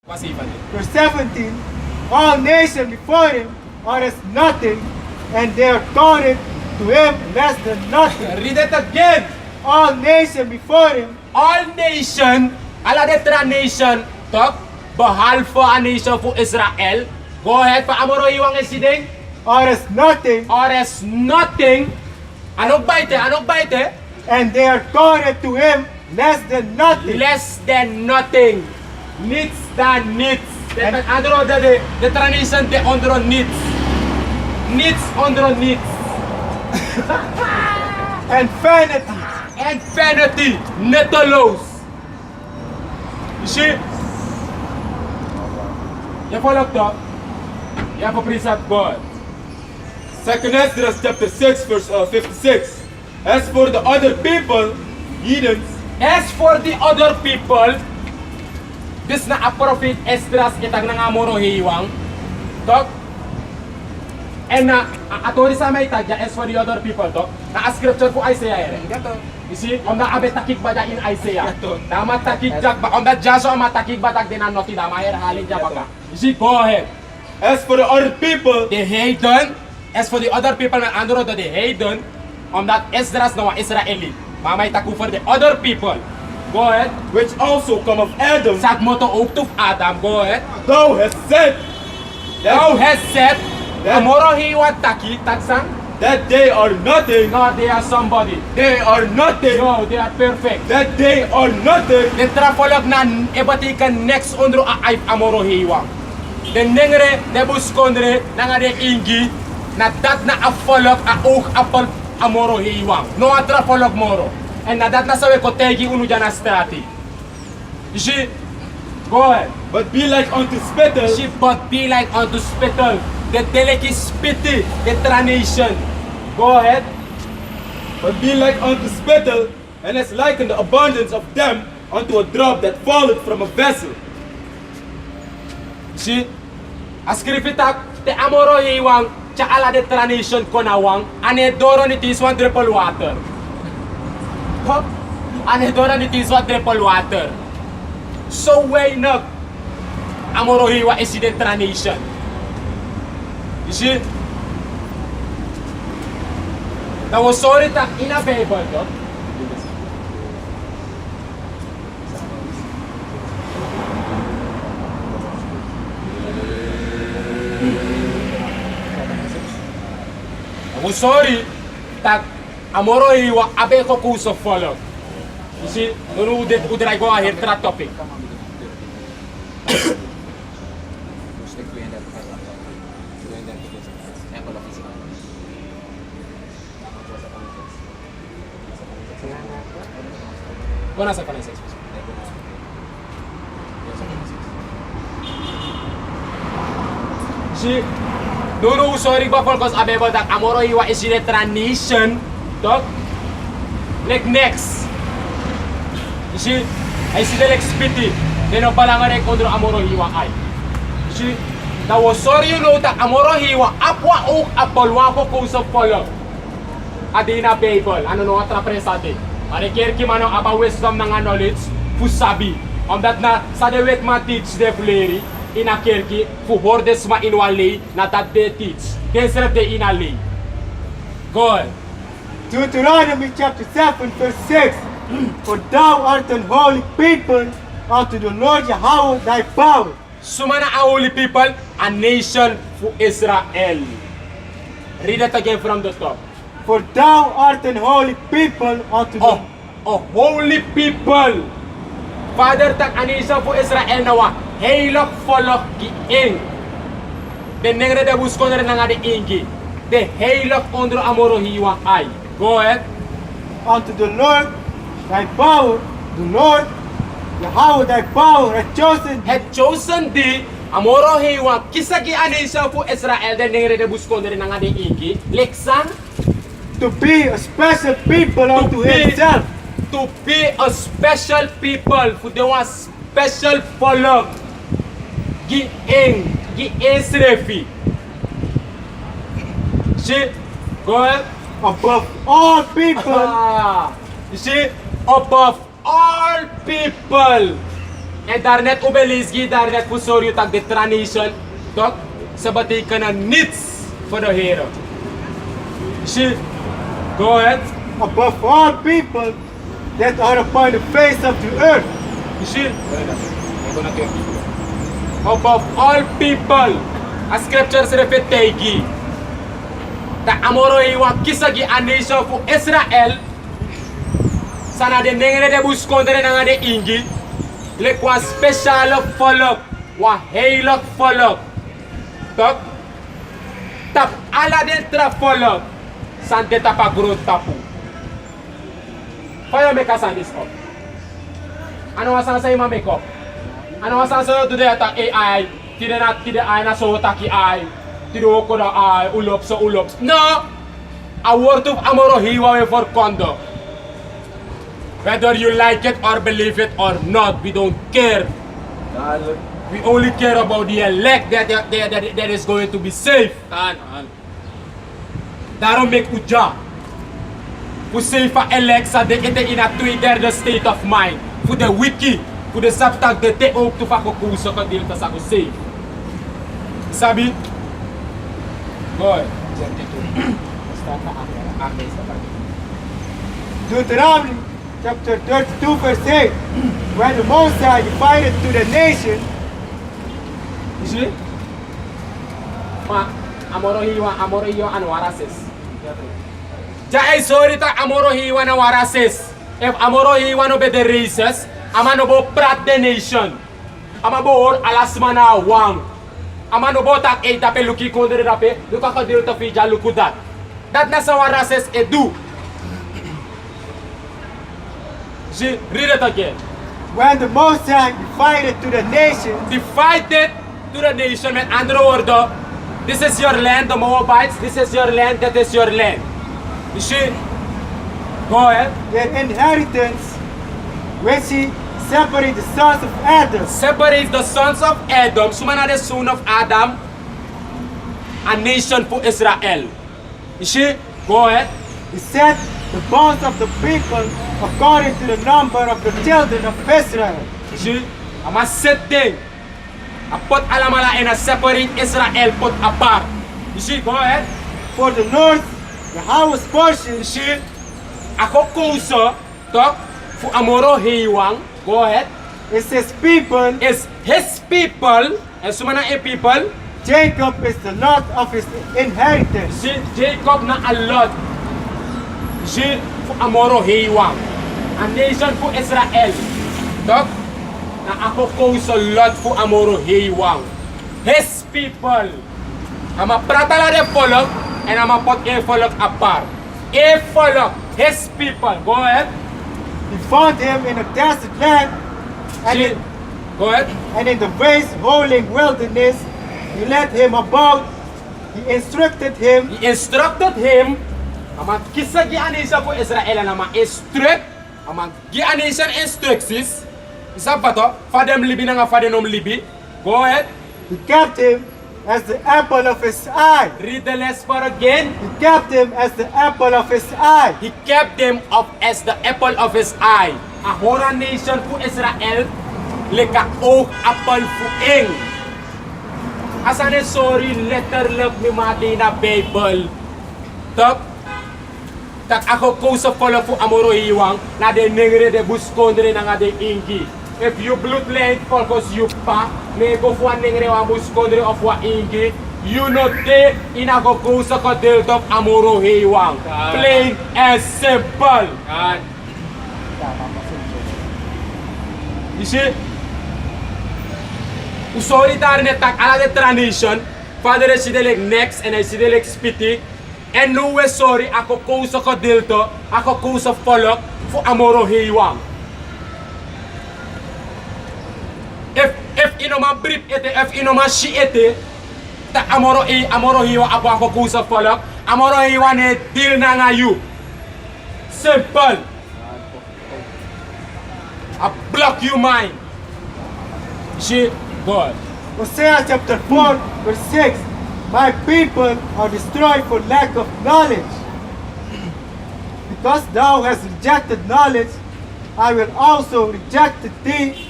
Verse 17, all nations before him are as nothing, and they are counted to him less than nothing. Read it again. All nations before him All nation, ala detra nation, talk, behalve a nation for Israel. Go ahead, paamoro iwang esideng. are as nothing, Or as nothing. Anong baite? and they are counted to him less than nothing. Less than nothing. Needs than needs. And- Andro the translation de ondro needs. Needs ondro needs. And vanity, And vanity, netolos. You see? You follow up? You have a precept God. Second Esdras chapter 6 verse 56. As for the other people, heathens, As for the other people, this na a prophet Esdras kitag nangamoro hiwang. Tok. And na atori sa may tagya as for the other people to. Na a scripture po Isaiah ere. You see, on the abe takik ba in Isaiah. Na matakik jak ba on the jaso matakik ba tag dinan noti na maher halin ja baga. You see, go ahead. as for the other people, The heathen, as for the other people na andro the heathen, on that Esdras na wa Israeli. Mamay taku for the other people. Go ahead. which also come of Adam, Sagmo to uktuf Adam, go ahead. thou hast said Thou that, has said, that- Amoro hiwa taki, taksang, that they are nothing, no, they are somebody. they are nothing, No, they are perfect. that they are nothing, The trafolog na ebatikan next ondro a amoro hiwa. The nengre, the buskondre, nangade ingi, na dat na a folog a apal amoro hiwa. No a trafolog moro. And na dat na sawe ko tegi unu jana strati. You see? Go ahead. but be like unto spittle, She but be like unto spittle, the delicate spitty, the tranation. Go ahead. but be like unto spittle, and as liken the abundance of them unto a drop that falleth from a vessel. See? Askripita, te amoro hiwang, cha ala de tranation konawang, ane doro ni tiswan triple water. Huh? Ane doro ni tiswan triple water. So way nag, amoro hiwa is the tranation. You see? That was sorry tak in a Bible, no? Ako sorry, tak amoro iwa abe ko kuso follow. You see, no would I go ahead tra topic. Kung nasa pa na 6. See, no sorry ba for cause abe ba tak amoro iwa is the transition talk like next. You see, I see the next pity. Then pala nga rekondro amoro iwa ay. You see, na was sorry you know tak amoro iwa apwa o apolwa ko kung sa follow. Adina Bible, ano no atra presate. Are care ki mano aba wisdom ng knowledge fusabi. On that na sa de wet ma teach de fleri. In a kerki, fu hordes ma inwali na that they teach. Desert de inali. Go on. Deuteronomy chapter 7 verse 6, for thou art an holy people unto the Lord Yahweh thy power. Sumana a holy people, a nation fu Israel. Read it again from the top. For thou art an holy people unto the A holy people. Father tak a nation fu Israel nawa. Heilok folok giing. The nengre de busko na rin nga de ingi. The heilok ondro amoro hiwa ay. Go ahead. unto the Lord thy power, the Lord Yahweh thy power hath chosen thee Had chosen thee amoro hiwa kisagi a nation fu Israel. The nengre de busko na rin nga de ingi. Leksan to be a special people unto himself. To be a special people for the one special follow giing srefi. See, go ahead. Above all people, You see, above all people. En daarnet obelisgi, daarnet voor sorry dat de transition, toch? Ze betekenen niets voor de heren. Zie, go ahead. Above all people that are upon the face of the earth. You see? Above all people, as scriptures repetegi, that amoro iwa kisagi a nation for Israel, sana de nengere de buskondere nanga de ingi, lek wa special volk, wa heilig volk. Toch? Tap ala den tra volk, san de tapa groot tapu. Fire make us this up. Ano wasan sa ima make up? Ano wasan sa do de attack AI? Tide AI na so taki AI. Tide ko da AI ulop so ulop. No. A word of amoro hiwa for kondo. Whether you like it or believe it or not, we don't care. We only care about the elect that is going to be safe. Daarom make uja. Voor safe elect sa de ite in a 2/3 state of mind. Voor de wiki, voor de saptak de te ook te vako kuso ka deel ta sa ko safe. Sabi? Boy. Deuteronomy chapter 32 verse 8. When the Mosai divided to the nation, You see? Ma, amoro hiwa anu warases. Ja ay sorry ta amoro hiwa na warases. If amoro hiwa no be the races, amano bo prat the nation. Amabo or alasma na wang. Amano bo tak e tape luki kondre rape, luka ka dil ta fija lukudat. Dat na sa warases edu. See, read it again. when the Mosai divided to the nation, Divided to the nation met andere woorden. This is your land, the Moabites. This is your land, that is your land. You see? Go ahead. their inheritance, when she separated the sons of Adam, Separates the sons of Adam, sumana the son of Adam, a nation for Israel. You see? Go ahead. he set the bones of the people according to the number of the children of Israel. You see? Ama setting. A put alamala and a separate Israel put apart. You see? Go ahead. For the north, the house portion, You see? Ako kuso, talk, for amoro hiwang. Go ahead. is his people. Is his people, and sumana a people, Jacob is the lot of his inheritance. si Jacob na alot. Si for amoro hiwang. A nation for Israel. Talk, na ako kuso lot for amoro hiwang. His people. Ama pratala de follow, and ama pot a follow apart. A follow, his people. Go ahead. He found him in a desert land and Si, in, go ahead. and in the waste rolling wilderness. He led him about. He instructed him. He instructed him. Ama kisa gianisa po Israel na ma-instruct. Ama gianisa instructions. Isa pa to? Fadem libi na nga fadenom libi. Go ahead. He kept him as the apple of his eye. Read the last part again. He kept him as the apple of his eye. He kept them up as the apple of his eye. A hora nation po Israel. Leka oog apple po ing. Asane sorry letter love ni mati na Bible. Tak? Tak ako ko sa follow po amoro iwang na de nengre de buskondre na nga de ingi. If you bloodline focus you pa, may go for nengre wa buskondre of wa ingi, you know de inako ko sa kadel of amoro iwang. Plain and simple. You see? Usori tarne tak ala de transition. Father is like next and I see like spiti. And no way sorry ako kusa ko dilto, ako kusa follow for amoro hiwang. If inoma brief ete, if inoma shi ete, ta amoro hiwa ako kusa follow, amoro hiwa ne deal na nga you. Simple. I block you mind. She God. Hosea chapter 4 verse 6. My people are destroyed for lack of knowledge. Because thou hast rejected knowledge, I will also reject thee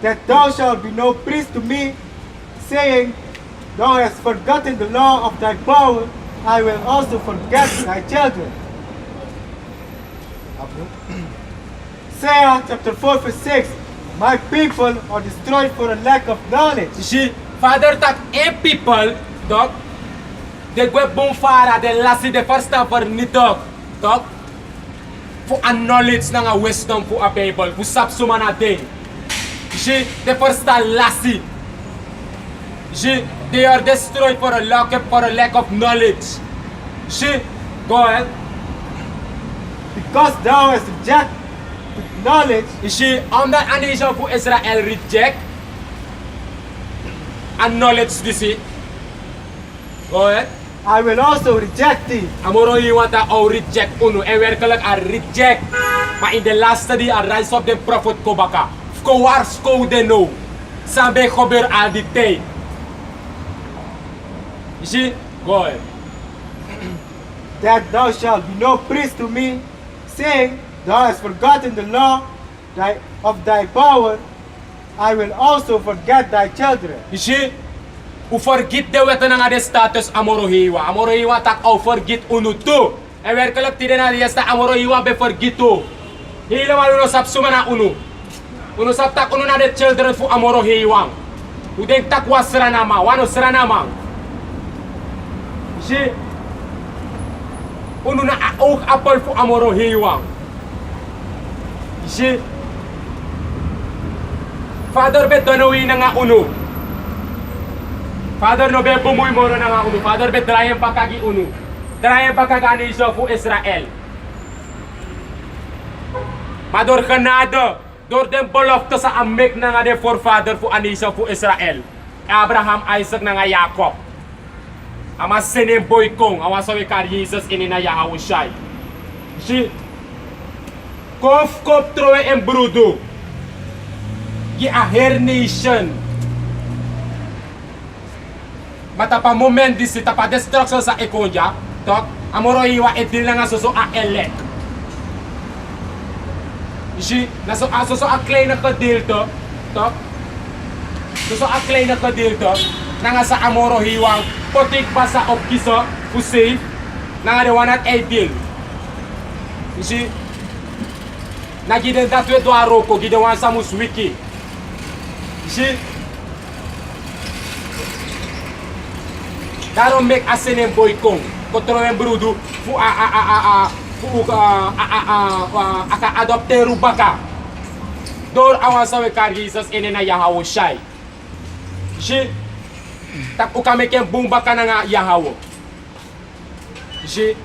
that thou shalt be no priest to me, saying, Thou hast forgotten the law of thy power, I will also forget thy children. Isaiah chapter 4 verse 6, My people are destroyed for a lack of knowledge. You see, Father tak people, dok, de gwe bon fara de lasi de first for ni dok, for a knowledge na nga wisdom for a people, for sap suma na ding. You see, the first lasi. You see, they are destroyed for a lack of knowledge. You see, go ahead. Because thou hast rejected knowledge, You see, omdat a nation for Israel reject and knowledge this it. Go ahead. I will also reject thee. Amoro you want to reject uno and werkelijk a reject. Maar in the last study a rise up the prophet Kobaka. Fko wars ko de no. Sabe gebeurt al die tijd. You see? Go ahead. That thou shalt be no priest to me, saying, Thou hast forgotten the law of thy power, I will also forget thy children. You see? U forget de wetten nga de status amoro hiwa. Amoro hiwa tak au forget uno to. En werkelijk tiden na die sta amoro hiwa be forget to. Helemaal uno sap suma na uno. Uno sap tak uno na de children fu amoro hiwa. U denk tak was ranama, wano sranama. You see? Uno na ook appel fu amoro hiwa. You see? Father bet donowi na nga uno. Father no be bumuy moro na nga uno. Father bet drayen pakagi uno. Drayen pakagani iso fu Israel. Mador kanado. Door den belofte sa amek na nga de forefather fu anisa fu Israel. Abraham, Isaac na nga Jacob. Ama sinin boy kong. Awa sawi kar Jesus inina Yahawashi. Si Kof kop trowe en brudo. Gi a her nation. Mata pa moment disi tapa destruction sa ekonja, tok amoro iwa edil na nga soso a elek. Isi naso asoso a clay na kadil to, tok. Soso a clay na kadil to, na nga sa amoro hiwang potik pa sa opkiso fu safe, na nga de wanat edil. Isi nagiden datwe do aroko giden wan samus wiki. Isi daarom mek asenen boy kong kontrolen brudu fu aka adopteru baka door awan sawe kar Jesus enena Yahawashi. Si tak uka meken bung baka na nga Yahawo. Si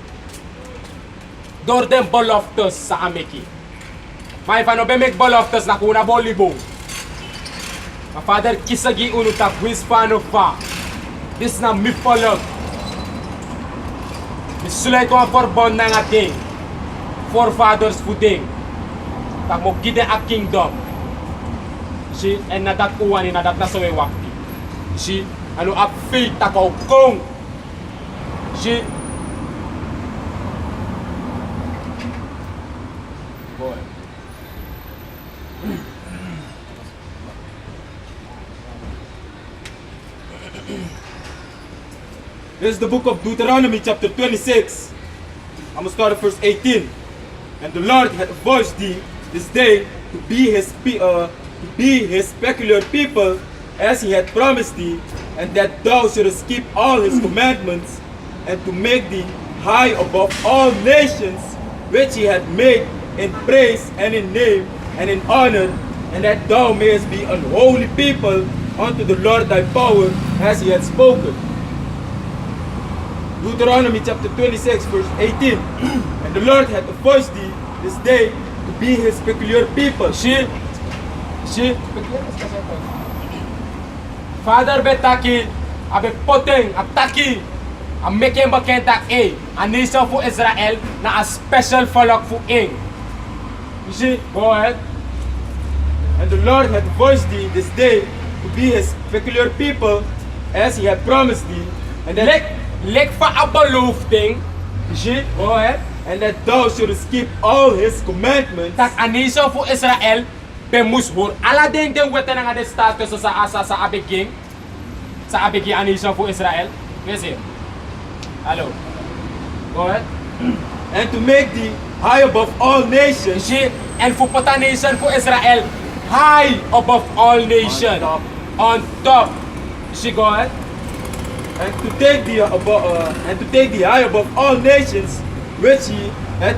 door den beloftes sa ameki. May fano be mek beloftes na kuna bolibong. Ma father kisagi unu tak wis fano fa. This na mi follow. Misulay ko ang forbond na nga ding. Forefathers fu ding. Tak mo gide a kingdom. Si en nadat uwan ni nadat na sawe wakti. Si ano a faith takaw kong. Si boy. This is the book of Deuteronomy chapter 26. I'm going to start at verse 18. And the Lord had voiced thee this day to be his peculiar people as he had promised thee, and that thou shouldest keep all his commandments, and to make thee high above all nations which he had made in praise and in name and in honor, and that thou mayest be an holy people unto the Lord thy power as he had spoken. Deuteronomy chapter 26 verse 18. And the Lord hath appointed thee this day to be his peculiar people. Si Father betaki abe poteng ataki am meken bakentak a nation fu Israel na a special follow fu ing. You see, go ahead. And the Lord hath voiced thee this day to be his peculiar people as he had promised thee, and that Lek fa a beloof ding. You see, go ahead. and that thou shouldest keep all his commandments, Tak a nation fu Israel be mus hoor ala den weten nga de status sa abeging a nation voor Israël. Wees hier. Hallo. Go ahead. And to make thee high above all nations. Zie, en voor pata nation voor Israël high above all nations. On top. Zie, go ahead. And to take thee high above all nations which he had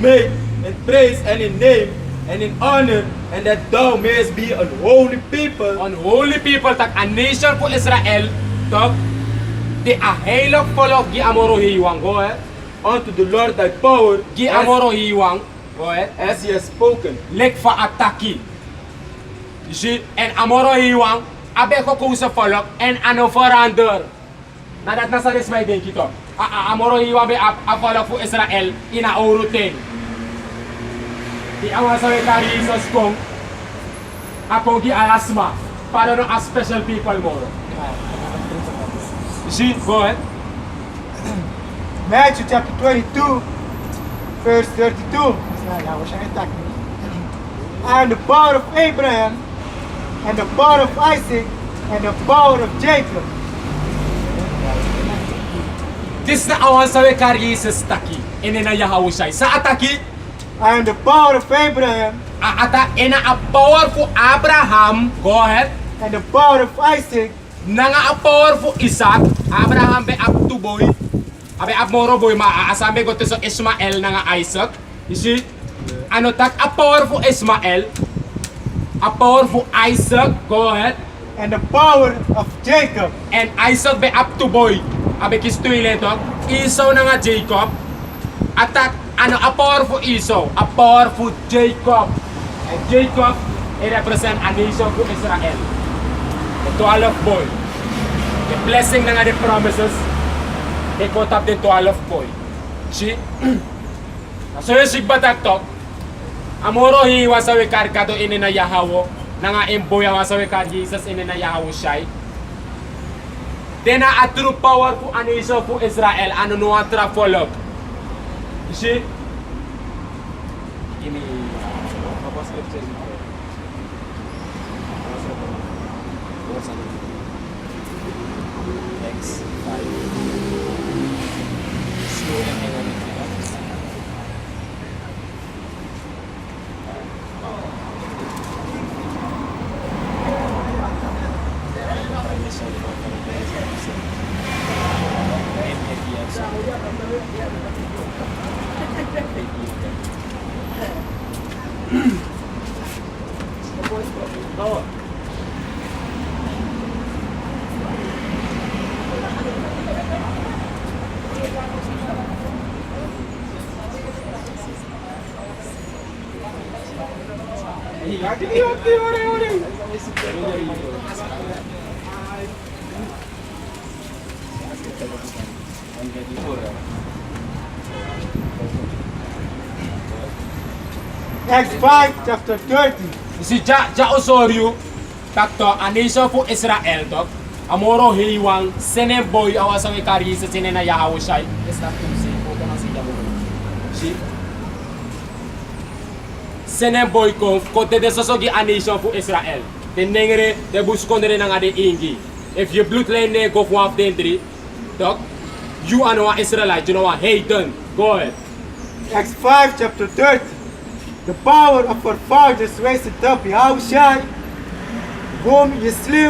made in praise and in name and in honor, and that thou mayest be an holy people. Unholy people, tak a nation voor Israël, tak de a heilig volk gi amoro hiwang. Go ahead. Unto the Lord thy power, Gi amoro hiwang. Go ahead. as he has spoken. Lek fa ataki. Zie, en amoro hiwang, abe ko kusa volk en ano verander. Nadat nasa resmay din kito. Amoro hiwang be a volk voor Israël in a oruten. Di awa sa kari Jesus kong akong gi alasma para no a special people mo. See, go ahead. Matthew chapter 22, verse 32. And the power of Abraham, and the power of Isaac, and the power of Jacob. This na awan sa kari Jesus taki. Ine na Yahawushay. Sa ataki, I am the power of Abraham, ata ina a power for Abraham. Go ahead. and the power of Isaac, Nanga a power for Isaac. Abraham be up to boy. Abe up moro boy maasabi ko to sa Ismael nanga Isaac. You see? Ano tak a power for Ismael. A power for Isaac. Go ahead. and the power of Jacob. And Isaac be up to boy. Abe kistoy leto. Esau nanga Jacob. Atak ano a powerful Esau, a powerful Jacob. And Jacob, it represent a nation for Israel. The 12 boy. The blessing na nga the promises, they caught up the 12 boy. See? So yung sigbatak to, amoro hiwa sa wikar kato ini na Yahawo, na nga imboy ang sa wikar Jesus ini na Yahawo siya'y. Then a true powerful a nation for Israel, ano nuwa trafolog. You see? Give me couple scriptures. Next 5. Slow and hang on. Acts 5, chapter 30. Si Ja Osorio, takto, a nation for Israel, to, amoro hiwang, senen boy, awasang ikari sa sinen na Yahawo siya'y. Is that to say, po ka na siya mo. Si? Senen boy ko, kote de sosogi a nation for Israel. Tenengre, de buskondere na nga de ingi. If you bloodline ne go from half den three, dog, you are no Israelite, you know what, hey, done, go ahead. Acts 5, chapter 30. The power of our fathers raised up Yahushua, whom ye slew